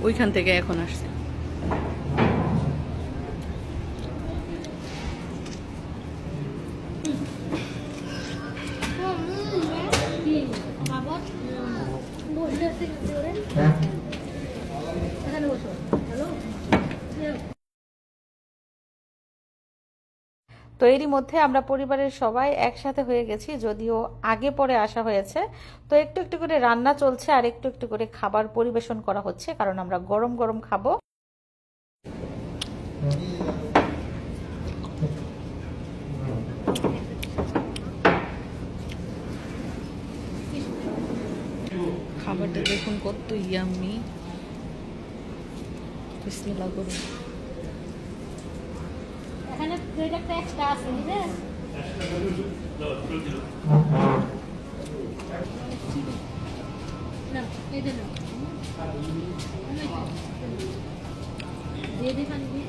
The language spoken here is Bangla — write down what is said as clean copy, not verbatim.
ওইখান থেকে এখন আসছে। তো এরই মধ্যে আমরা পরিবারের সবাই একসাথে হয়ে গেছি, যদিও আগে পরে আসা হয়েছে। তো একটু একটু করে রান্না চলছে আর একটু একটু করে খাবার পরিবেশন করা হচ্ছে, কারণ আমরা গরম গরম খাবো। খাবারটা দেখুন কত ইয়াম্মি। বিসমিল্লাহ করুন। এখানে একটা এক্সট্রা আছে বুঝলেন? না এই যে না দিয়ে দিই পানি দিয়ে।